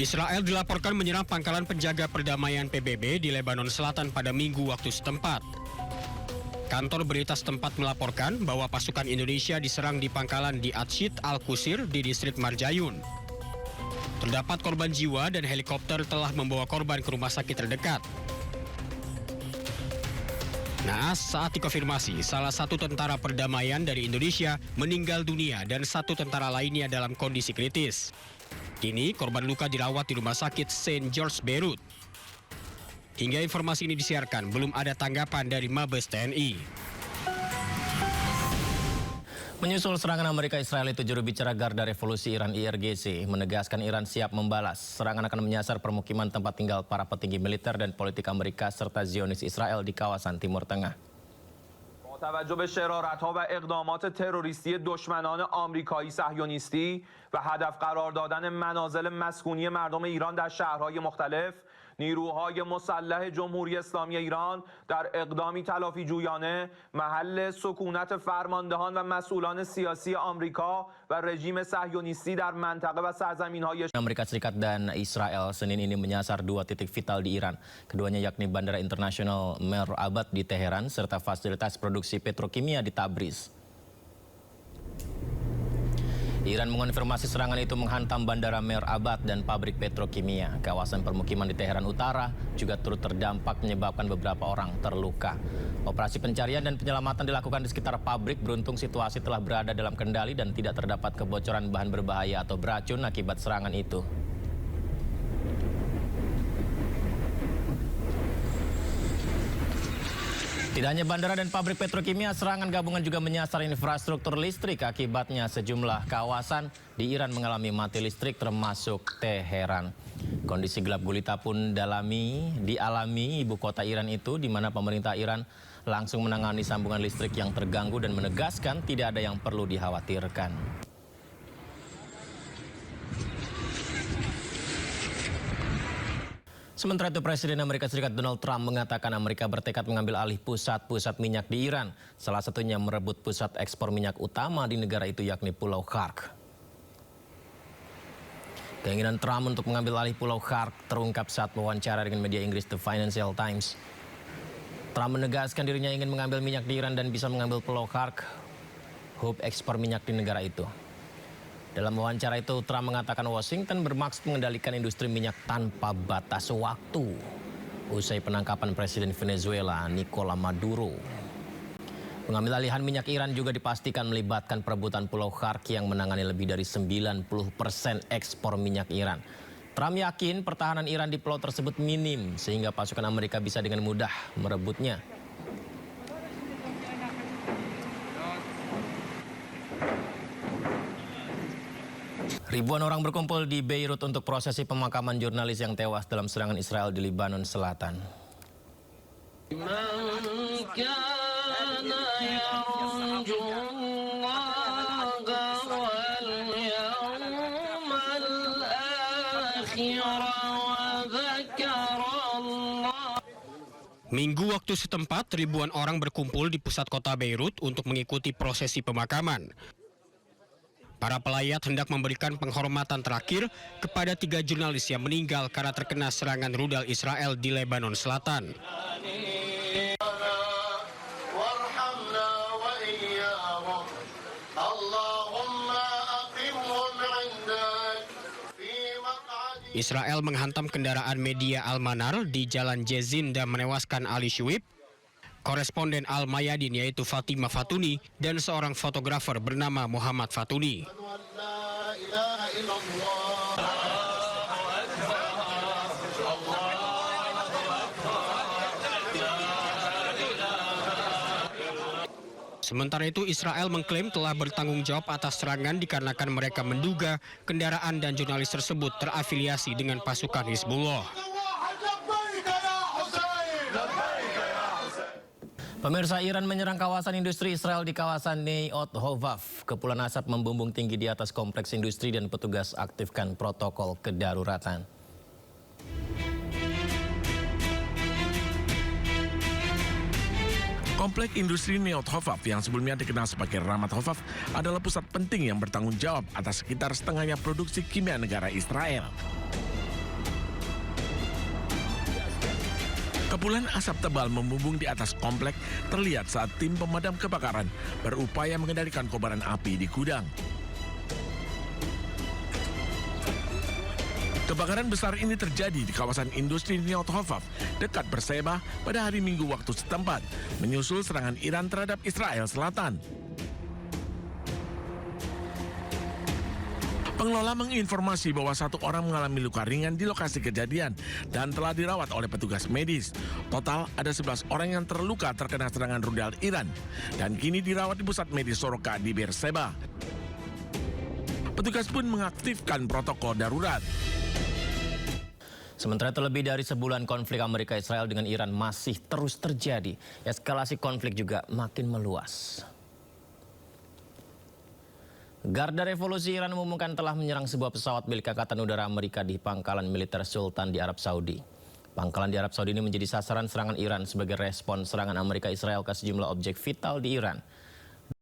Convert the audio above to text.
Israel dilaporkan menyerang pangkalan penjaga perdamaian PBB di Lebanon Selatan pada Minggu waktu setempat. Kantor berita setempat melaporkan bahwa pasukan Indonesia diserang di pangkalan di Atshid Al-Qusir di distrik Marjayun. Terdapat korban jiwa dan helikopter telah membawa korban ke rumah sakit terdekat. Naas, saat dikonfirmasi, salah satu tentara perdamaian dari Indonesia meninggal dunia dan satu tentara lainnya dalam kondisi kritis. Kini korban luka dirawat di Rumah Sakit St. George Beirut. Hingga informasi ini disiarkan, belum ada tanggapan dari Mabes TNI. Menyusul serangan Amerika Israel itu, juru bicara Garda Revolusi Iran IRGC menegaskan Iran siap membalas. Serangan akan menyasar permukiman tempat tinggal para petinggi militer dan politik Amerika serta Zionis Israel di kawasan Timur Tengah. توجه به شرارت‌ها و اقدامات تروریستی دشمنان آمریکایی صهیونیستی و هدف قرار دادن منازل مسکونی مردم ایران در شهرهای مختلف، نیروهای مسلح جمهوری اسلامی ایران در اقدامی تلافی جویانه محل سکونت فرماندهان و مسئولان سیاسی آمریکا و رژیم صهیونیستی در منطقه و سرزمین‌های Amerika Serikat dan Israel Senin ini menyasar dua titik vital di Iran. Keduanya yakni Bandara Internasional Meir Abad di Teheran serta fasilitas produksi petrokimia di Tabriz. Iran mengonfirmasi serangan itu menghantam Bandara Meir Abad dan pabrik petrokimia. Kawasan permukiman di Teheran Utara juga turut terdampak menyebabkan beberapa orang terluka. Operasi pencarian dan penyelamatan dilakukan di sekitar pabrik. Beruntung situasi telah berada dalam kendali dan tidak terdapat kebocoran bahan berbahaya atau beracun akibat serangan itu. Tidak hanya bandara dan pabrik petrokimia, serangan gabungan juga menyasar infrastruktur listrik. Akibatnya sejumlah kawasan di Iran mengalami mati listrik termasuk Teheran. Kondisi gelap gulita pun dialami ibu kota Iran itu, di mana pemerintah Iran langsung menangani sambungan listrik yang terganggu dan menegaskan tidak ada yang perlu dikhawatirkan. Sementara itu, Presiden Amerika Serikat Donald Trump mengatakan Amerika bertekad mengambil alih pusat-pusat minyak di Iran. Salah satunya merebut pusat ekspor minyak utama di negara itu, yakni Pulau Khark. Keinginan Trump untuk mengambil alih Pulau Khark terungkap saat wawancara dengan media Inggris The Financial Times. Trump menegaskan dirinya ingin mengambil minyak di Iran dan bisa mengambil Pulau Khark, hub ekspor minyak di negara itu. Dalam wawancara itu, Trump mengatakan Washington bermaksud mengendalikan industri minyak tanpa batas waktu usai penangkapan Presiden Venezuela Nicolas Maduro. Pengambil alihan minyak Iran juga dipastikan melibatkan perebutan Pulau Khark yang menangani lebih dari 90% ekspor minyak Iran. Trump yakin pertahanan Iran di pulau tersebut minim sehingga pasukan Amerika bisa dengan mudah merebutnya. Ribuan orang berkumpul di Beirut untuk prosesi pemakaman jurnalis yang tewas dalam serangan Israel di Lebanon Selatan. Minggu waktu setempat, ribuan orang berkumpul di pusat kota Beirut untuk mengikuti prosesi pemakaman. Para pelayat hendak memberikan penghormatan terakhir kepada 3 jurnalis yang meninggal karena terkena serangan rudal Israel di Lebanon Selatan. Israel menghantam kendaraan media Al-Manar di Jalan Jezin dan menewaskan Ali Shuib, koresponden Al-Mayadin yaitu Fatimah Fatuni, dan seorang fotografer bernama Muhammad Fatuni. Sementara itu, Israel mengklaim telah bertanggung jawab atas serangan dikarenakan mereka menduga kendaraan dan jurnalis tersebut terafiliasi dengan pasukan Hizbullah. Pemirsa, Iran menyerang kawasan industri Israel di kawasan Neot Hovav. Kepulan asap membumbung tinggi di atas kompleks industri dan petugas aktifkan protokol kedaruratan. Komplek industri Neot Hovav yang sebelumnya dikenal sebagai Ramat Hovav adalah pusat penting yang bertanggung jawab atas sekitar setengahnya produksi kimia negara Israel. Kepulan asap tebal membumbung di atas komplek terlihat saat tim pemadam kebakaran berupaya mengendalikan kobaran api di gudang. Kebakaran besar ini terjadi di kawasan industri Neothofaf dekat Berseba pada hari Minggu waktu setempat, menyusul serangan Iran terhadap Israel Selatan. Pengelola menginformasi bahwa 1 orang mengalami luka ringan di lokasi kejadian dan telah dirawat oleh petugas medis. Total ada 11 orang yang terluka terkena serangan rudal Iran dan kini dirawat di pusat medis Soroka di Berseba. Petugas pun mengaktifkan protokol darurat. Sementara terlebih dari sebulan konflik Amerika Israel dengan Iran masih terus terjadi. Eskalasi konflik juga makin meluas. Garda Revolusi Iran mengumumkan telah menyerang sebuah pesawat milik Angkatan Udara Amerika di pangkalan militer Sultan di Arab Saudi. Pangkalan di Arab Saudi ini menjadi sasaran serangan Iran sebagai respon serangan Amerika Israel ke sejumlah objek vital di Iran.